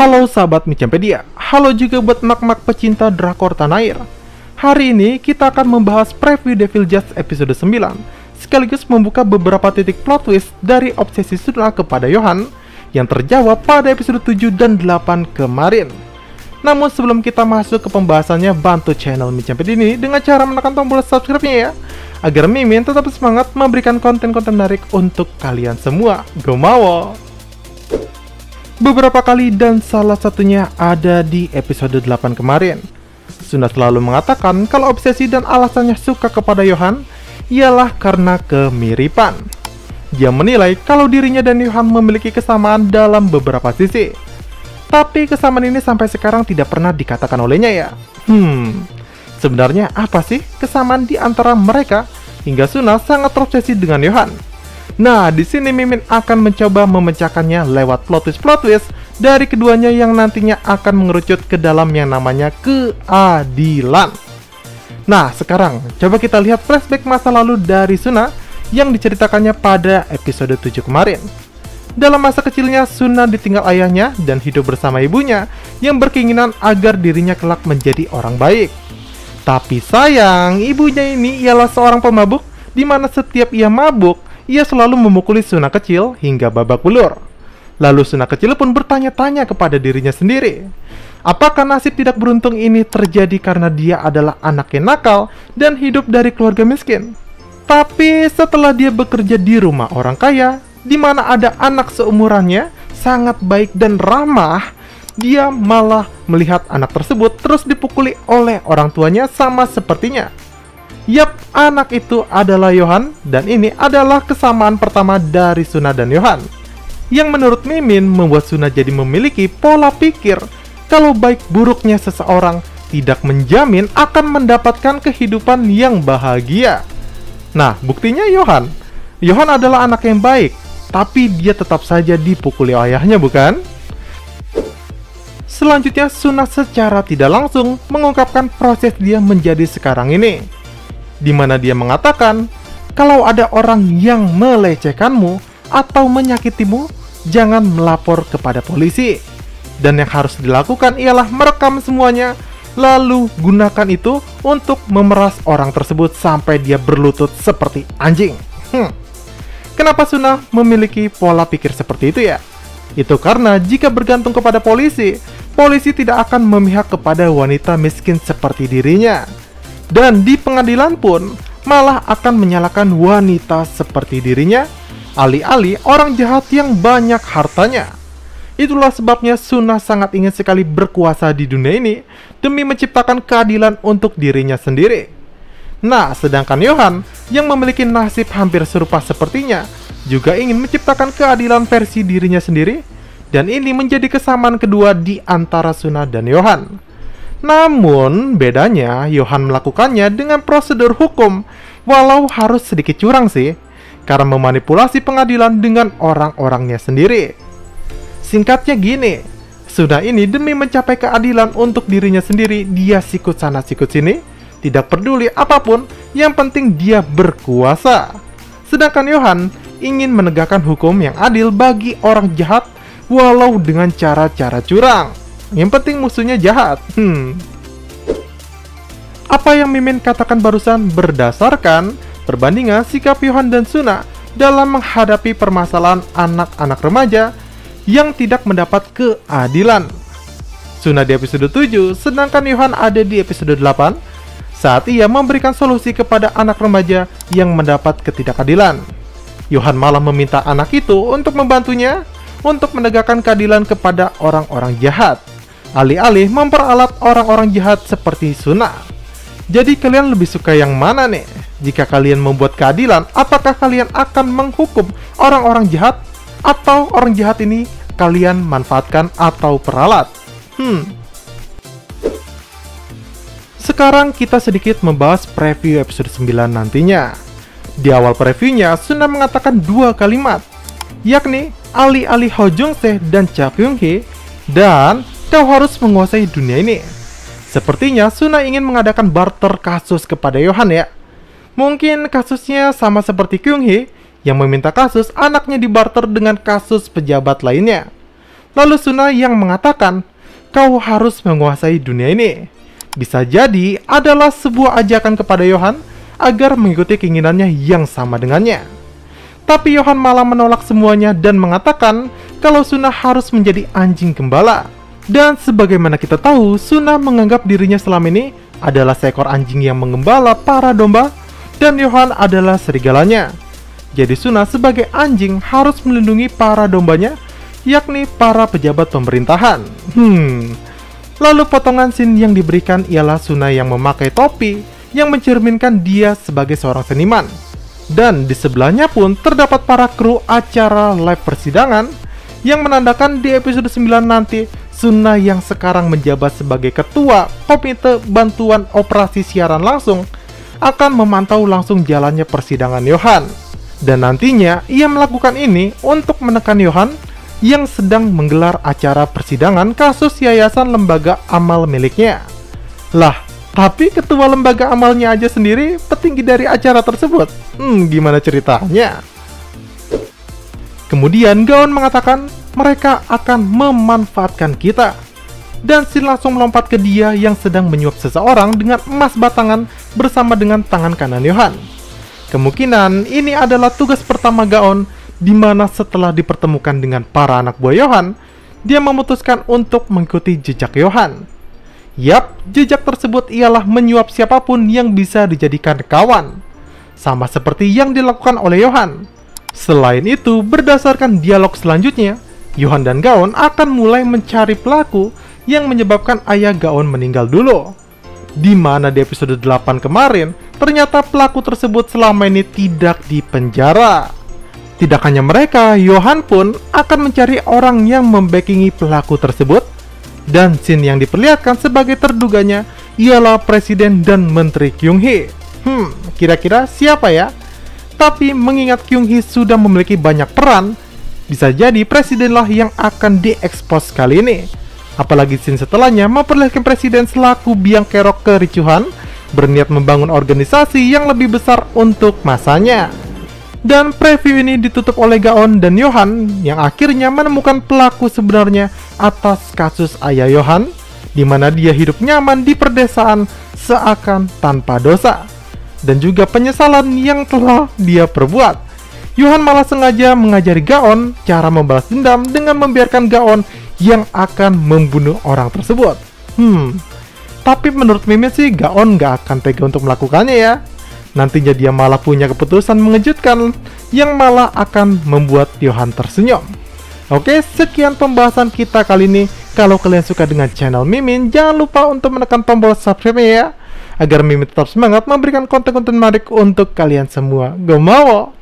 Halo sahabat Micampedia, halo juga buat mak-mak pecinta drakor tanah air. Hari ini kita akan membahas preview Devil Judge episode 9, sekaligus membuka beberapa titik plot twist dari obsesi Suna kepada Yohan yang terjawab pada episode 7 dan 8 kemarin. Namun sebelum kita masuk ke pembahasannya, bantu channel Micampedia ini dengan cara menekan tombol subscribe-nya ya, agar Mimin tetap semangat memberikan konten-konten menarik untuk kalian semua. Gomawo! Beberapa kali dan salah satunya ada di episode 8 kemarin, Suna selalu mengatakan kalau obsesi dan alasannya suka kepada Yohan ialah karena kemiripan. Dia menilai kalau dirinya dan Yohan memiliki kesamaan dalam beberapa sisi. Tapi kesamaan ini sampai sekarang tidak pernah dikatakan olehnya ya. Sebenarnya apa sih kesamaan di antara mereka hingga Suna sangat terobsesi dengan Yohan? Nah, di sini Mimin akan mencoba memecahkannya lewat plot twist dari keduanya yang nantinya akan mengerucut ke dalam yang namanya keadilan. Nah, sekarang coba kita lihat flashback masa lalu dari Suna yang diceritakannya pada episode 7 kemarin. Dalam masa kecilnya, Suna ditinggal ayahnya dan hidup bersama ibunya yang berkeinginan agar dirinya kelak menjadi orang baik. Tapi sayang, ibunya ini ialah seorang pemabuk, di mana setiap ia mabuk, ia selalu memukuli Suna kecil hingga babak belur. Lalu Suna kecil pun bertanya-tanya kepada dirinya sendiri, apakah nasib tidak beruntung ini terjadi karena dia adalah anak yang nakal dan hidup dari keluarga miskin? Tapi setelah dia bekerja di rumah orang kaya, di mana ada anak seumurannya, sangat baik dan ramah, dia malah melihat anak tersebut terus dipukuli oleh orang tuanya sama sepertinya. Yap, anak itu adalah Yohan, dan ini adalah kesamaan pertama dari Suna dan Yohan, yang menurut Mimin membuat Suna jadi memiliki pola pikir kalau baik buruknya seseorang tidak menjamin akan mendapatkan kehidupan yang bahagia. Nah, buktinya Yohan adalah anak yang baik, tapi dia tetap saja dipukuli ayahnya, bukan? Selanjutnya, Suna secara tidak langsung mengungkapkan proses dia menjadi sekarang ini, di mana dia mengatakan, kalau ada orang yang melecehkanmu atau menyakitimu, jangan melapor kepada polisi. Dan yang harus dilakukan ialah merekam semuanya, lalu gunakan itu untuk memeras orang tersebut sampai dia berlutut seperti anjing. Kenapa Suna memiliki pola pikir seperti itu ya? Itu karena jika bergantung kepada polisi, polisi tidak akan memihak kepada wanita miskin seperti dirinya. Dan di pengadilan pun malah akan menyalahkan wanita seperti dirinya, alih-alih orang jahat yang banyak hartanya. Itulah sebabnya Suna sangat ingin sekali berkuasa di dunia ini demi menciptakan keadilan untuk dirinya sendiri. Nah, sedangkan Yohan yang memiliki nasib hampir serupa sepertinya juga ingin menciptakan keadilan versi dirinya sendiri, dan ini menjadi kesamaan kedua di antara Suna dan Yohan. Namun, bedanya Yohan melakukannya dengan prosedur hukum, walau harus sedikit curang sih, karena memanipulasi pengadilan dengan orang-orangnya sendiri. Singkatnya gini, Suna ini demi mencapai keadilan untuk dirinya sendiri, dia sikut sana sikut sini, tidak peduli apapun, yang penting dia berkuasa. Sedangkan Yohan ingin menegakkan hukum yang adil bagi orang jahat, walau dengan cara-cara curang. Yang penting musuhnya jahat. Apa yang Mimin katakan barusan berdasarkan perbandingan sikap Yohan dan Suna dalam menghadapi permasalahan anak-anak remaja yang tidak mendapat keadilan. Suna di episode 7, sedangkan Yohan ada di episode 8 saat ia memberikan solusi kepada anak remaja yang mendapat ketidakadilan. Yohan malah meminta anak itu untuk membantunya untuk menegakkan keadilan kepada orang-orang jahat, alih-alih memperalat orang-orang jahat seperti Suna. Jadi kalian lebih suka yang mana nih? Jika kalian membuat keadilan, apakah kalian akan menghukum orang-orang jahat, atau orang jahat ini kalian manfaatkan atau peralat? Sekarang kita sedikit membahas preview episode 9 nantinya. Di awal previewnya, Suna mengatakan dua kalimat, yakni alih-alih Ho Jung-se dan Cha Kyung-hee, dan kau harus menguasai dunia ini. Sepertinya Suna ingin mengadakan barter kasus kepada Yohan ya. Mungkin kasusnya sama seperti Kyung-hee yang meminta kasus anaknya dibarter dengan kasus pejabat lainnya. Lalu Suna yang mengatakan, kau harus menguasai dunia ini. Bisa jadi adalah sebuah ajakan kepada Yohan agar mengikuti keinginannya yang sama dengannya. Tapi Yohan malah menolak semuanya dan mengatakan kalau Suna harus menjadi anjing gembala. Dan sebagaimana kita tahu, Suna menganggap dirinya selama ini adalah seekor anjing yang menggembala para domba, dan Yohan adalah serigalanya. Jadi Suna sebagai anjing harus melindungi para dombanya, yakni para pejabat pemerintahan. Lalu potongan scene yang diberikan ialah Suna yang memakai topi yang mencerminkan dia sebagai seorang seniman. Dan di sebelahnya pun terdapat para kru acara live persidangan yang menandakan di episode 9 nanti Suna yang sekarang menjabat sebagai ketua Komite Bantuan Operasi Siaran Langsung akan memantau langsung jalannya persidangan Yohan. Dan nantinya ia melakukan ini untuk menekan Yohan yang sedang menggelar acara persidangan kasus yayasan lembaga amal miliknya. Lah, tapi ketua lembaga amalnya aja sendiri petinggi dari acara tersebut. Gimana ceritanya? Kemudian Gaon mengatakan mereka akan memanfaatkan kita. Dan Shin langsung melompat ke dia yang sedang menyuap seseorang dengan emas batangan bersama dengan tangan kanan Yohan. Kemungkinan ini adalah tugas pertama Gaon, di mana setelah dipertemukan dengan para anak buah Yohan, dia memutuskan untuk mengikuti jejak Yohan. Yap, jejak tersebut ialah menyuap siapapun yang bisa dijadikan kawan, sama seperti yang dilakukan oleh Yohan. Selain itu, berdasarkan dialog selanjutnya, Yohan dan Gaon akan mulai mencari pelaku yang menyebabkan ayah Gaon meninggal dulu. Di mana di episode 8 kemarin, ternyata pelaku tersebut selama ini tidak dipenjara. Tidak hanya mereka, Yohan pun akan mencari orang yang membackingi pelaku tersebut. Dan scene yang diperlihatkan sebagai terduganya ialah Presiden dan Menteri Kyung-hee. Kira-kira siapa ya? Tapi mengingat Kyung-hee sudah memiliki banyak peran, bisa jadi Presidenlah yang akan diekspos kali ini. Apalagi scene setelahnya memperlihatkan Presiden selaku biang kerok kericuhan, berniat membangun organisasi yang lebih besar untuk masanya. Dan preview ini ditutup oleh Gaon dan Yohan yang akhirnya menemukan pelaku sebenarnya atas kasus ayah Yohan, di mana dia hidup nyaman di perdesaan seakan tanpa dosa, dan juga penyesalan yang telah dia perbuat. Yohan malah sengaja mengajari Gaon cara membalas dendam dengan membiarkan Gaon yang akan membunuh orang tersebut. Tapi menurut Mimin sih Gaon gak akan tega untuk melakukannya ya. Nantinya dia malah punya keputusan mengejutkan yang malah akan membuat Yohan tersenyum. Oke, sekian pembahasan kita kali ini. Kalau kalian suka dengan channel Mimin, jangan lupa untuk menekan tombol subscribe ya, agar Mimin tetap semangat memberikan konten-konten menarik untuk kalian semua. Gomawo!